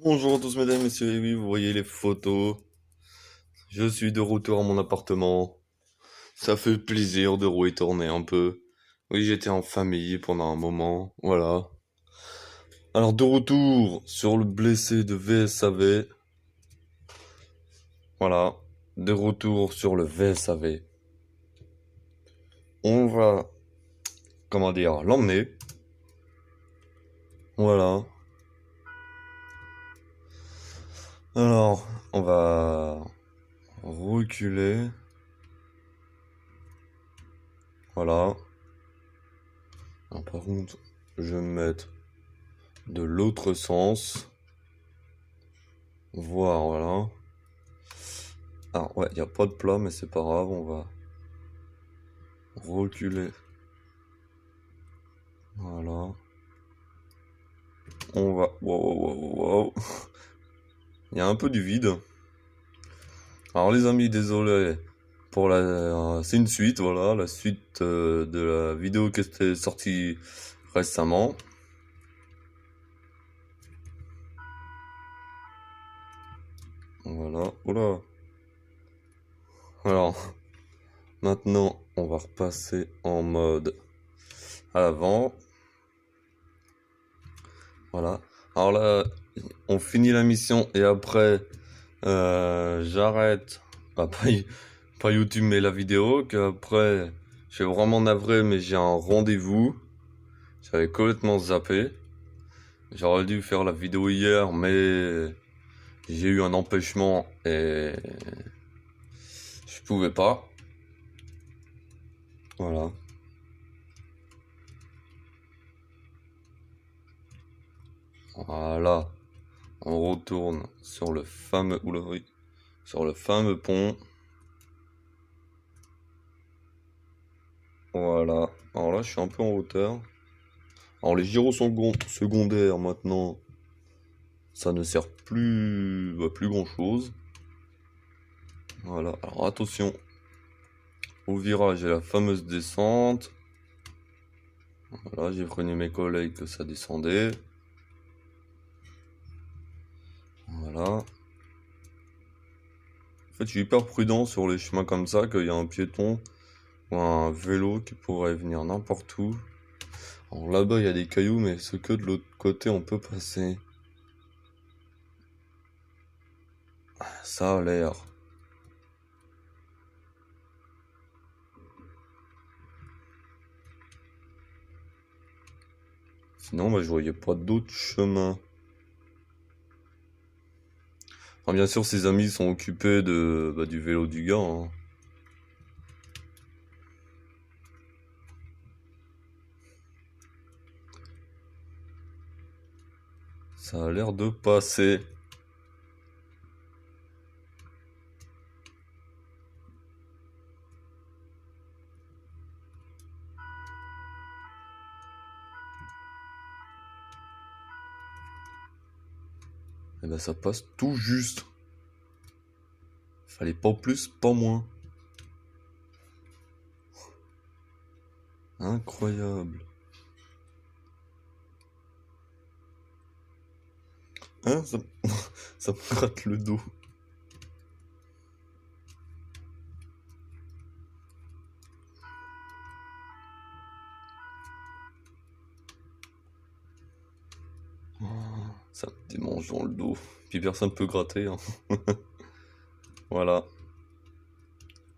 Bonjour à tous mesdames et messieurs, et oui, vous voyez les photos. Je suis de retour à mon appartement. Ça fait plaisir de retourner un peu. Oui, j'étais en famille pendant un moment, voilà. Alors de retour sur le blessé de VSAV. Voilà, de retour sur le VSAV. On va, comment dire, l'emmener. Voilà. Alors, on va reculer. Voilà. Alors, par contre, je vais me mettre de l'autre sens. Voir, voilà. Alors ouais, il n'y a pas de plat, mais c'est pas grave, on va reculer. Voilà. On va... Wow, wow, wow, wow. Il y a un peu du vide. Alors les amis, désolé pour la... c'est une suite, voilà, la suite de la vidéo qui était sortie récemment. Voilà, oula. Alors, maintenant, on va repasser en mode à l'avant. Voilà. Alors là, on finit la mission et après, j'arrête. Ah, pas YouTube, mais la vidéo. Qu'après, je suis vraiment navré, mais j'ai un rendez-vous. J'avais complètement zappé. J'aurais dû faire la vidéo hier, mais j'ai eu un empêchement et je pouvais pas. Voilà. Voilà. On retourne sur le fameux, oula, oui, sur le fameux pont. Voilà. Alors là, je suis un peu en hauteur. Alors les gyros secondaires maintenant, ça ne sert plus à plus grand chose. Voilà. Alors attention au virage et la fameuse descente. Voilà, j'ai prévenu mes collègues que ça descendait. Voilà. En fait, je suis hyper prudent sur les chemins comme ça, qu'il y a un piéton ou un vélo qui pourrait venir n'importe où. Alors là-bas, il y a des cailloux, mais ce que de l'autre côté, on peut passer. Ça a l'air. Sinon, bah, je voyais pas d'autre chemin. Enfin, bien sûr, ses amis sont occupés de, du vélo du gars, hein. Ça a l'air de passer. Et ben ça passe tout juste. Fallait pas plus, pas moins. Incroyable. Hein, ça... ça me gratte le dos. Oh, ça me démange dans le dos. Puis personne peut gratter, hein. Voilà.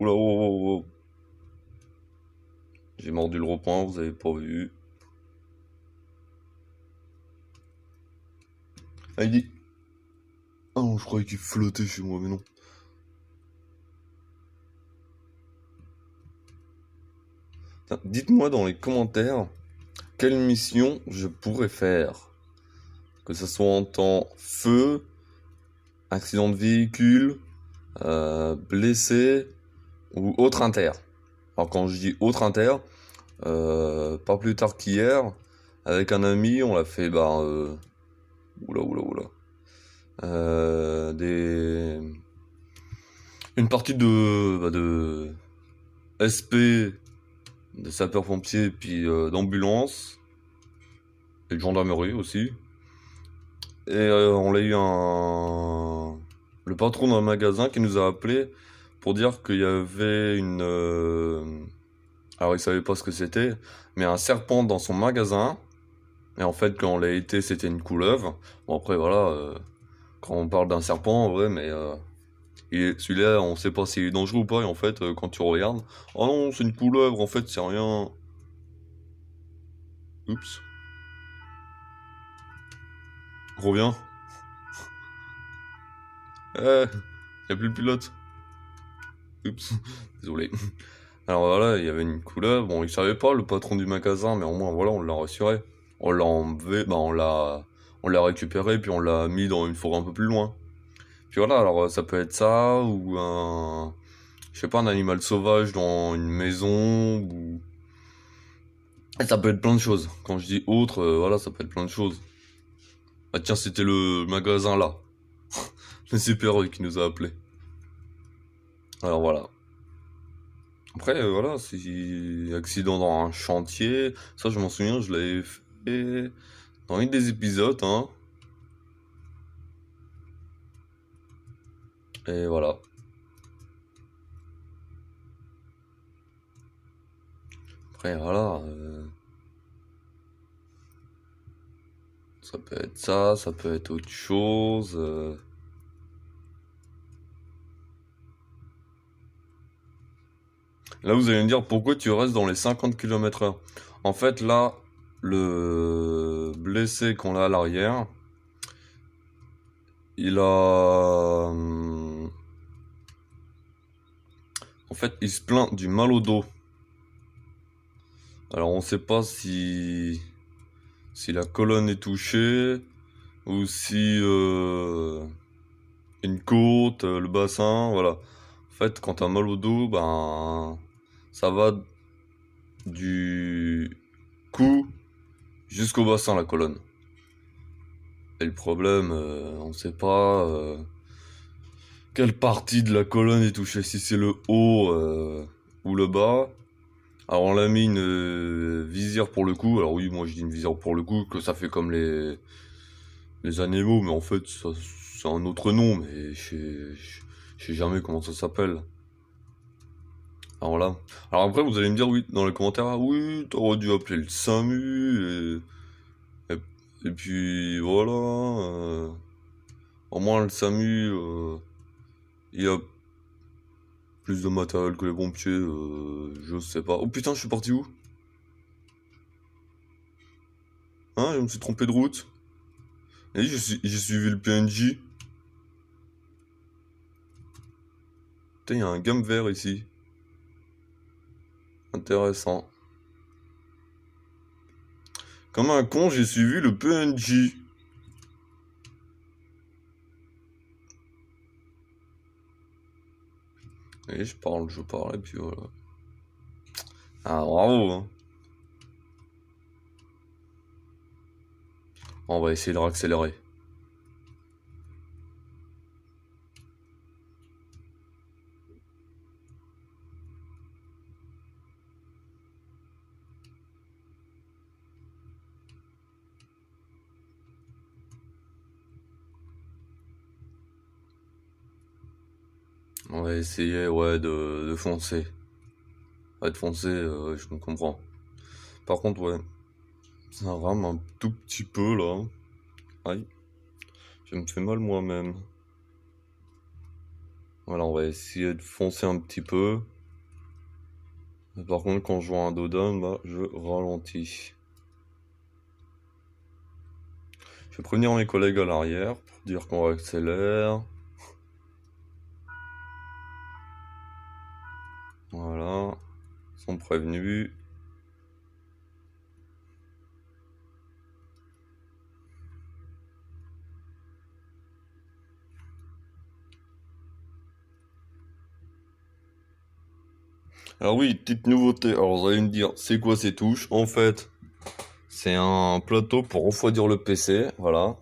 Oula, oh, oh, oh. J'ai mordu le repoint, vous avez pas vu. Ah, il dit... Ah non, je croyais qu'il flottait chez moi, mais non. Dites-moi dans les commentaires quelle mission je pourrais faire. Que ce soit en temps feu, accident de véhicule, blessé ou autre inter. Alors quand je dis autre inter, pas plus tard qu'hier, avec un ami, on l'a fait, oula, oula, oula. Une partie de SP, de sapeurs-pompiers, puis d'ambulance, et de gendarmerie aussi. Et on l'a eu le patron d'un magasin qui nous a appelé pour dire qu'il y avait alors il savait pas ce que c'était, mais un serpent dans son magasin. Et en fait, quand on l'a été, c'était une couleuvre. Bon après voilà, quand on parle d'un serpent, ouais, mais celui-là, on sait pas s'il est dangereux ou pas. Et en fait, quand tu regardes, oh non, c'est une couleuvre. En fait, c'est rien. Oups. Reviens. Eh, y a plus le pilote. Oups. Désolé. Alors voilà, il y avait une couleuvre. Bon, il savait pas, le patron du magasin, mais au moins, voilà, on l'a rassuré. On l'a enlevé, bah, on l'a récupéré, puis on l'a mis dans une forêt un peu plus loin. Puis voilà, alors ça peut être ça, ou je sais pas, un animal sauvage dans une maison, ou... Et ça peut être plein de choses. Quand je dis autre, voilà, ça peut être plein de choses. Ah tiens, c'était le magasin là. Le super qui nous a appelé. Alors voilà. Après, voilà, si accident dans un chantier, ça je m'en souviens, je l'avais fait dans une des épisodes, hein. Et voilà. Après, voilà. Ça peut être ça peut être autre chose. Là, vous allez me dire pourquoi tu restes dans les 50 km/h. En fait, là, le blessé qu'on a à l'arrière, il a... En fait, il se plaint du mal au dos. Alors, on sait pas si la colonne est touchée ou si une côte, le bassin, voilà. En fait, quand t'as mal au dos, ben, ça va du cou jusqu'au bassin, la colonne. Et le problème, on sait pas quelle partie de la colonne est touchée, si c'est le haut ou le bas. Alors on l'a mis une visière pour le cou. Alors oui, moi je dis une visière pour le cou, que ça fait comme les animaux, mais en fait c'est un autre nom, mais je sais jamais comment ça s'appelle. Alors là. Alors après vous allez me dire oui dans les commentaires, ah oui, t'aurais dû appeler le SAMU et puis voilà. Au moins le SAMU, il y a plus de matériel que les pompiers, je sais pas. Oh putain, je suis parti où? Hein, je me suis trompé de route. Et j'ai suivi le PNJ. Putain, il y a un gamme vert ici. Intéressant. Comme un con, j'ai suivi le PNJ. Et je parle, et puis voilà. Ah, bravo, hein. On va essayer de réaccélérer. On va essayer, ouais, de foncer. Ouais, de foncer, je me comprends. Par contre, ouais, ça rame un tout petit peu, là. Aïe, je me fais mal moi-même. Voilà, on va essayer de foncer un petit peu. Par contre, quand je vois un dodome, bah, je ralentis. Je vais prévenir mes collègues à l'arrière pour dire qu'on accélère. Voilà, ils sont prévenus. Alors oui, petite nouveauté. Alors vous allez me dire, c'est quoi ces touches? En fait, c'est un plateau pour refroidir le PC. Voilà.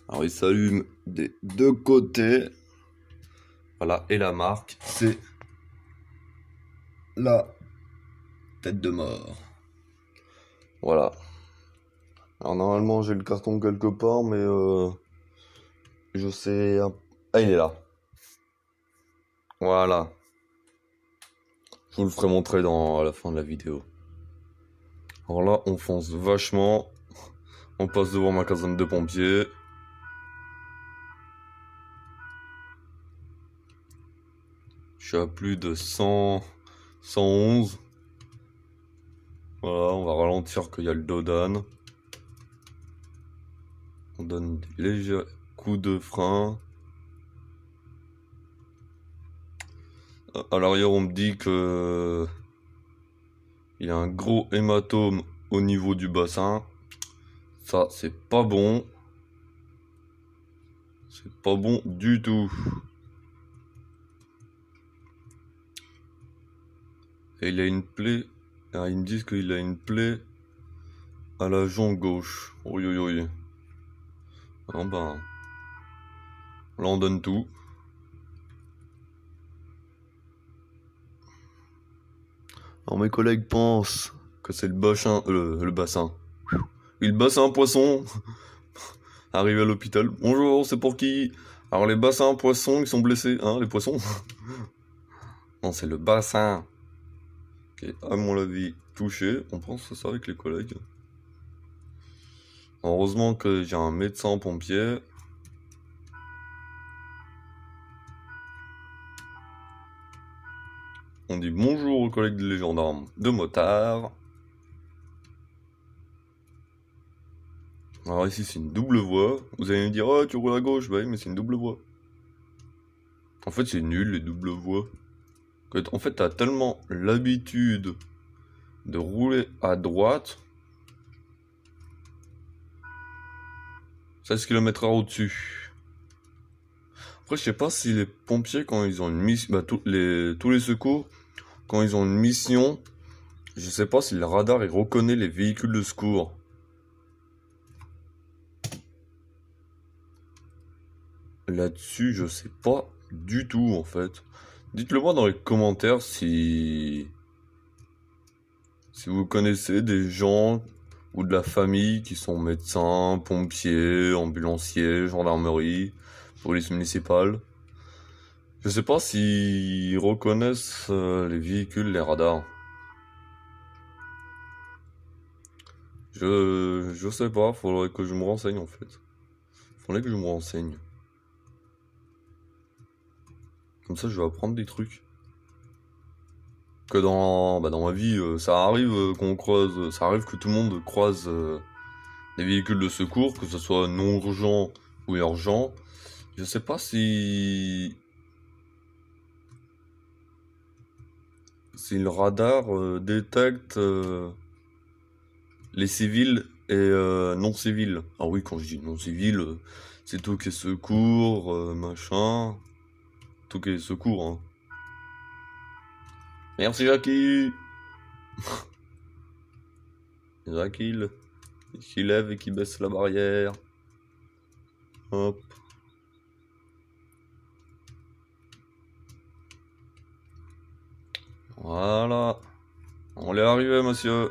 Alors il s'allume des deux côtés. Voilà, et la marque, c'est la tête de mort. Voilà. Alors normalement j'ai le carton quelque part, mais je sais... Ah, il est là. Voilà. Je vous le ferai montrer à la fin de la vidéo. Alors là, on fonce vachement. On passe devant ma caserne de pompiers. Je suis à plus de 111. Voilà, on va ralentir qu'il y a le dos d'âne. On donne des légers coups de frein. À l'arrière, on me dit que il y a un gros hématome au niveau du bassin. Ça, c'est pas bon. C'est pas bon du tout. Et il a une plaie. Ah, ils me disent qu'il a une plaie à la jambe gauche. Oui, oui, oui. Ah ben, là, on donne tout. Alors mes collègues pensent que c'est le bassin, le bassin. Oui, le bassin poisson. Arrivé à l'hôpital. Bonjour, c'est pour qui? Alors les bassins poissons, ils sont blessés, hein, les poissons? Non, c'est le bassin qui est, à mon avis, touché. On pense ça avec les collègues. Heureusement que j'ai un médecin pompier. On dit bonjour aux collègues des gendarmes de motard. Alors ici c'est une double voie. Vous allez me dire, oh tu roules à gauche, bah oui mais c'est une double voie. En fait c'est nul les doubles voies. En fait t'as tellement l'habitude de rouler à droite. 16 km/h au-dessus. Après je sais pas si les pompiers quand ils ont une mission, bah, tous les secours, quand ils ont une mission, je sais pas si le radar il reconnaît les véhicules de secours. Là-dessus, je sais pas du tout en fait. Dites-le moi dans les commentaires si vous connaissez des gens ou de la famille qui sont médecins, pompiers, ambulanciers, gendarmerie, police municipale. Je sais pas s'ils reconnaissent les véhicules, les radars. Je sais pas, faudrait que je me renseigne en fait. Faudrait que je me renseigne. Comme ça, je vais apprendre des trucs. Que dans ma vie, ça arrive qu'on croise, ça arrive que tout le monde croise des véhicules de secours, que ce soit non urgent ou urgent. Je sais pas si le radar détecte les civils et non civils. Ah oui, quand je dis non civils, c'est tout qui est secours, machin, tout qui est secours. Hein. Merci Jackie. Jackie, qui lève et qui baisse la barrière. Hop. Voilà. On est arrivé, monsieur.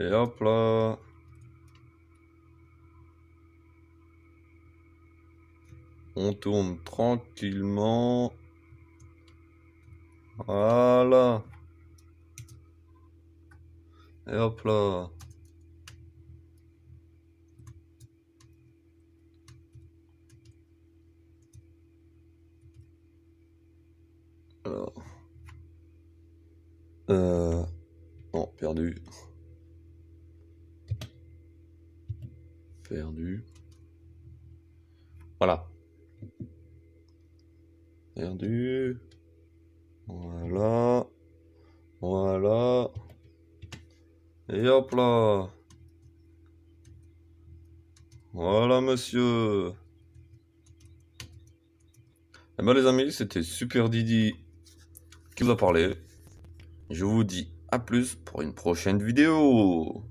Et hop là. On tourne tranquillement. Voilà. Et hop là. Alors. Non, perdu. Perdu. Voilà. Perdu. Voilà. Voilà. Et hop là. Voilà, monsieur. Eh ben les amis, c'était Super Didi qui vous a parlé. Je vous dis à plus pour une prochaine vidéo.